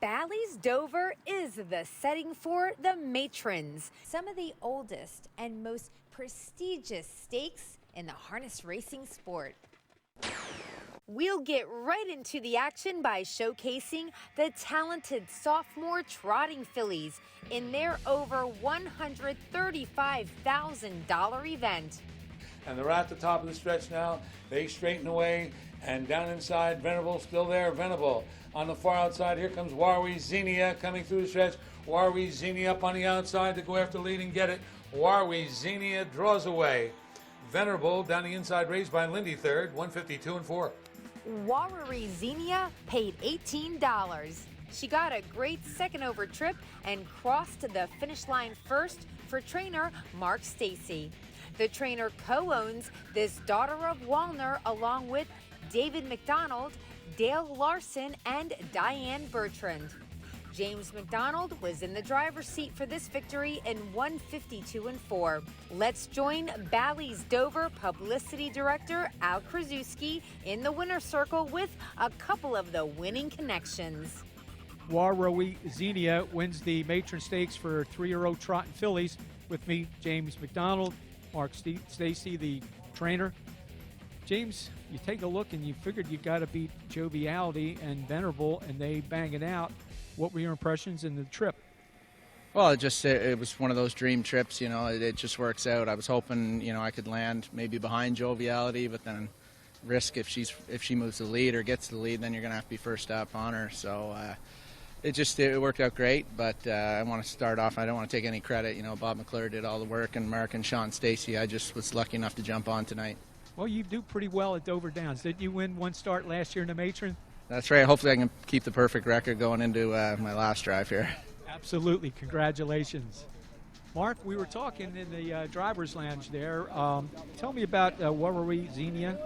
Bally's Dover is the setting for the Matrons, some of the oldest and most prestigious stakes in the harness racing sport. We'll get right into the action by showcasing the talented sophomore trotting fillies in their over $135,000 event. And they're at the top of the stretch now. They straighten away, and down inside, Venerable still there. Venable on the far outside. Here comes Warrawee, Xenia coming through the stretch. Warrawee, Xenia up on the outside to go after the lead and get it. Warrawee, Xenia draws away. Venerable down the inside, raised by Lindy third, 152-4. Warrawee Xenia paid $18. She got a great second over trip and crossed the finish line first for trainer Mark Stacy. The trainer co-owns this daughter of Walner along with David McDonald, Dale Larson, and Diane Bertrand. James McDonald was in the driver's seat for this victory in 152-4. Let's join Bally's Dover publicity director Al Krasuski in the winner's circle with a couple of the winning connections. Warrawee Xenia wins the Matron Stakes for 3-year-old trotting fillies. With me, James McDonald, Mark Stacy, the trainer. James, you take a look and you figured you got to beat Joviality and Venerable, and they bang it out. What were your impressions in the trip? Well, it was one of those dream trips, you know, it just works out. I was hoping, you know, I could land maybe behind Joviality, but then risk if she moves the lead or gets the lead, then you're going to have to be first up on her. So it worked out great, but I want to start off, I don't want to take any credit. You know, Bob McClure did all the work, and Mark and Sean Stacy, I just was lucky enough to jump on tonight. Well, you do pretty well at Dover Downs. Didn't you win one start last year in the Matron? That's right. Hopefully I can keep the perfect record going into my last drive here. Absolutely. Congratulations. Mark, we were talking in the driver's lounge there. Tell me about Warrawee Xenia.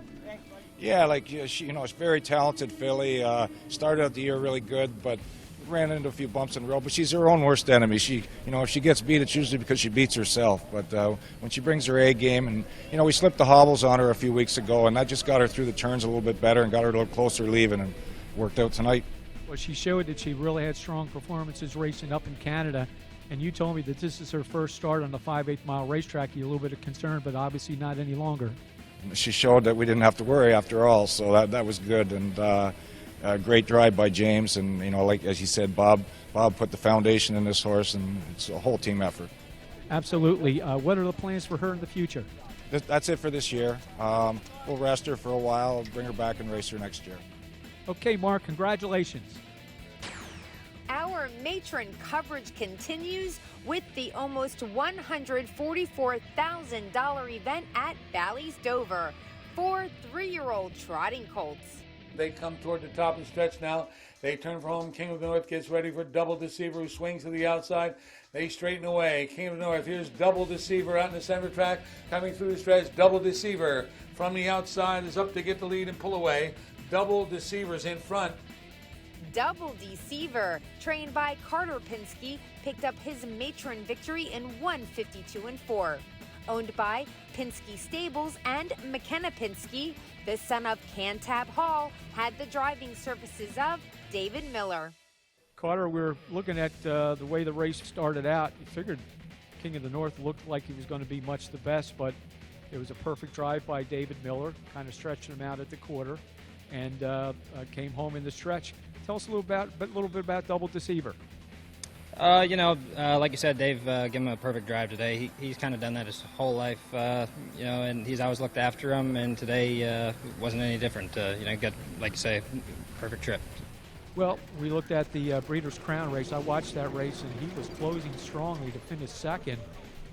Yeah, she, you know, it's a very talented filly. Started out the year really good, but ran into a few bumps in the road. But she's her own worst enemy. She, you know, if she gets beat, it's usually because she beats herself. But when she brings her A game, and you know, we slipped the hobbles on her a few weeks ago, and that just got her through the turns a little bit better and got her a little closer leaving, and worked out tonight. Well, she showed that she really had strong performances racing up in Canada. And you told me that this is her first start on the 5/8 mile racetrack. You're a little bit concerned, but obviously not any longer. She showed that we didn't have to worry after all, so that was good. And a great drive by James, and you know, like as you said, Bob put the foundation in this horse, and it's a whole team effort. Absolutely. What are the plans for her in the future? That's it for this year. We'll rest her for a while, bring her back and race her next year. Okay, Mark, congratulations. Our matron coverage continues with the almost $144,000 event at Bally's Dover for 3-year-old trotting colts. They come toward the top of the stretch now. They turn for home. King of the North gets ready for Double Deceiver, who swings to the outside. They straighten away. King of the North, here's Double Deceiver out in the center track. Coming through the stretch, Double Deceiver from the outside is up to get the lead and pull away. Double Deceiver's in front. Double Deceiver, trained by Carter Pinsky, picked up his matron victory in 152-4. Owned by Pinsky Stables and McKenna Pinsky, the son of Cantab Hall had the driving services of David Miller. Carter, we're looking at the way the race started out. You figured King of the North looked like he was going to be much the best, but it was a perfect drive by David Miller, kind of stretching him out at the quarter, and came home in the stretch. Tell us a little bit about Double Deceiver. Like you said, Dave gave him a perfect drive today. He's kind of done that his whole life, and he's always looked after him, and today wasn't any different. Got, like you say, perfect trip. Well, we looked at the Breeders' Crown race. I watched that race, and he was closing strongly to finish second.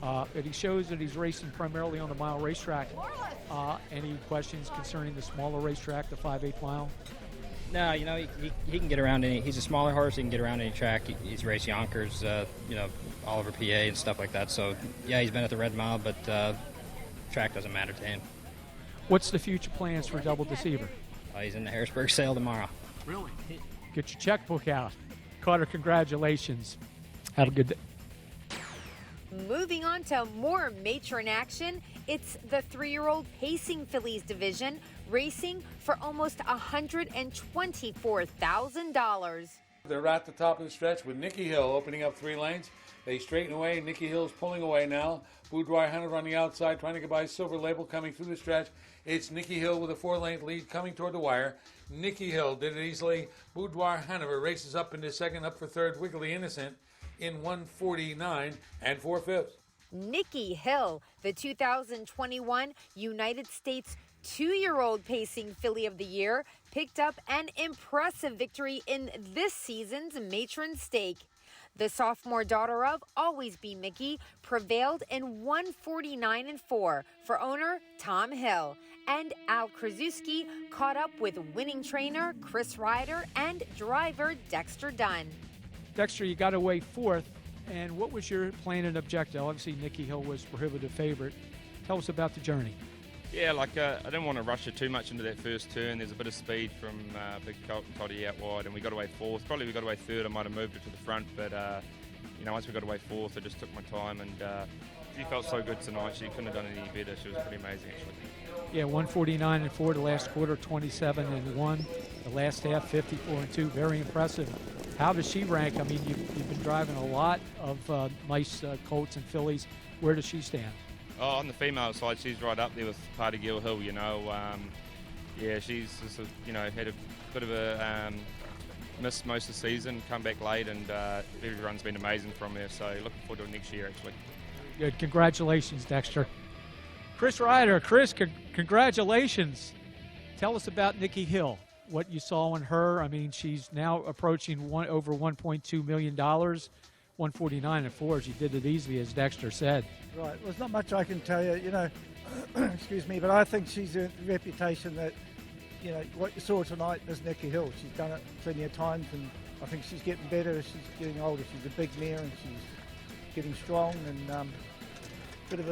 But he shows that he's racing primarily on the mile racetrack. Any questions concerning the smaller racetrack, the 5/8 mile? No, he can get around any. He's a smaller horse. He can get around any track. He's raced Yonkers, all over PA and stuff like that. So yeah, he's been at the Red Mile, but track doesn't matter to him. What's the future plans for Double Deceiver? He's in the Harrisburg sale tomorrow. Really? Get your checkbook out. Carter, congratulations. Have a good day. Moving on to more matron action, it's the 3-year-old Pacing Fillies division racing for almost $124,000. They're at the top of the stretch with Niki Hill opening up 3 lanes. They straighten away. Niki Hill's pulling away now. Boudoir Hunter on the outside trying to get by Silver Label coming through the stretch. It's Niki Hill with a 4-lane lead coming toward the wire. Niki Hill did it easily. Boudoir Hunter races up into second, up for third. Wiggly Innocent in 1:49 and 4/5. Niki Hill, the 2021 United States 2-year-old pacing filly of the year, picked up an impressive victory in this season's Matron stake. The sophomore daughter of Always Be Mickey prevailed in 1:49 and 4 for owner Tom Hill, and Al Krasuski caught up with winning trainer Chris Ryder and driver Dexter Dunn. Dexter, you got away 4th, and what was your plan and objective? Obviously, Niki Hill was prohibitive favorite. Tell us about the journey. Yeah, I didn't want to rush it too much into that first turn. There's a bit of speed from Big Colt and Toddy out wide, and we got away 4th. Probably we got away 3rd. I might have moved it to the front, but once we got away 4th, I just took my time, and she felt so good tonight. She couldn't have done any better. She was pretty amazing, actually. Yeah, 149 and 4 the last quarter, 27 and 1 the last half, 54 and 2. Very impressive. How does she rank? I mean, you've been driving a lot of nice Colts and fillies. Where does she stand? Oh, on the female side, she's right up there with Party Girl Hill. She's just, had a bit of a miss most of the season, come back late, and every run's been amazing from her. So looking forward to it next year, actually. Good. Congratulations, Dexter. Chris Ryder. Chris, congratulations. Tell us about Niki Hill. What you saw in her. I mean, she's now approaching over $1.2 million. 149 and 4. She did it easily, as Dexter said. Right. Well, there's not much I can tell you, excuse me, but I think she's a reputation that, what you saw tonight is Niki Hill. She's done it plenty of times, and I think she's getting better as she's getting older. She's a big mare, and she's getting strong, and bit of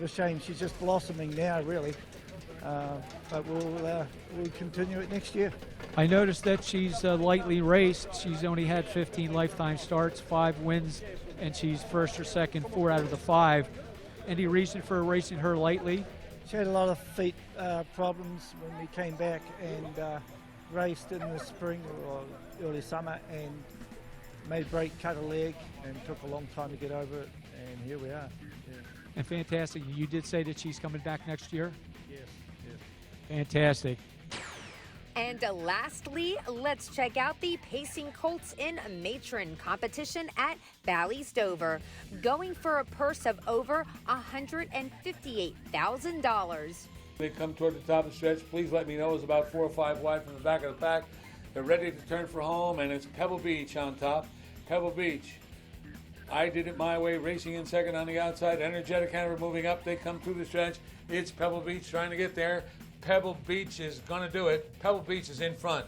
a shame she's just blossoming now, really. But we'll continue it next year. I noticed that she's lightly raced. She's only had 15 lifetime starts, 5 wins, and she's first or second 4 out of the 5. Any reason for racing her lightly? She had a lot of feet problems when we came back and raced in the spring or early summer, and made a break, cut a leg, and took a long time to get over it, and here we are. Yeah. And fantastic. You did say that she's coming back next year? Yes. Fantastic. And lastly, let's check out the pacing Colts in Matron competition at Bally's Dover, going for a purse of over $158,000. They come toward the top of the stretch. Please let me know. It's about 4 or 5 wide from the back of the pack. They're ready to turn for home, and it's Pebble Beach on top. Pebble Beach. I did it my way, racing in second on the outside. Energetic Hanover moving up. They come through the stretch. It's Pebble Beach trying to get there. Pebble Beach is going to do it. Pebble Beach is in front.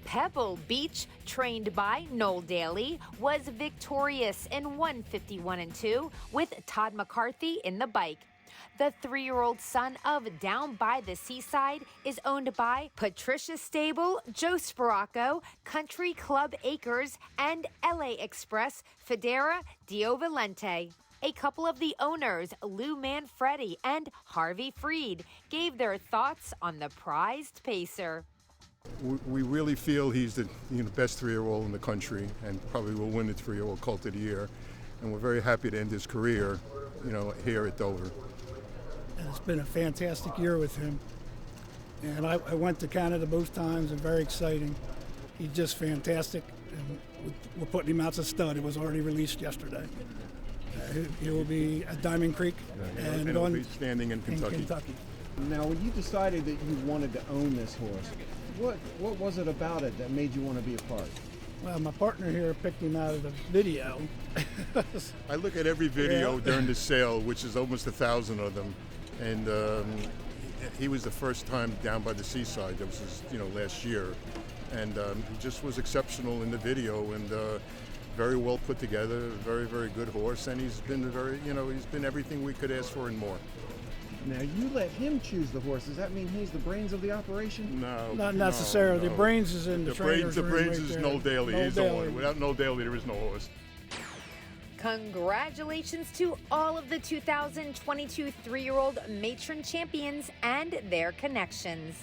Pebble Beach, trained by Noel Daly, was victorious in 151 and 2 with Todd McCarthy in the bike. The 3-year-old son of Down by the Seaside is owned by Patricia Stable, Joe Spiracco, Country Club Acres, and LA Express Federa Dio Valente. A couple of the owners, Lou Manfredi and Harvey Freed, gave their thoughts on the prized pacer. We really feel he's the best 3-year-old in the country, and probably will win the 3-year-old Colt of the Year. And we're very happy to end his career, here at Dover. And it's been a fantastic year with him. And I went to Canada both times, and very exciting. He's just fantastic. And we're putting him out as a stud. It was already released yesterday. He will be at Diamond Creek and he'll be standing in Kentucky. Now, when you decided that you wanted to own this horse, what was it about it that made you want to be a part? Well, my partner here picked him out of the video. I look at every video during the sale, which is almost 1,000 of them, and he was the first time down by the seaside. That was his, last year, and he just was exceptional in the video, and very well put together, very, very good horse, and he's been he's been everything we could ask for and more. Now, you let him choose the horse. Does that mean he's the brains of the operation? No, not necessarily. No. The brains is in the trainer's room. The brains right is there. Noel Daly. Noel He's Daly. the one. Without Noel Daly, there is no horse. Congratulations to all of the 2022 3-year-old Matron champions and their connections.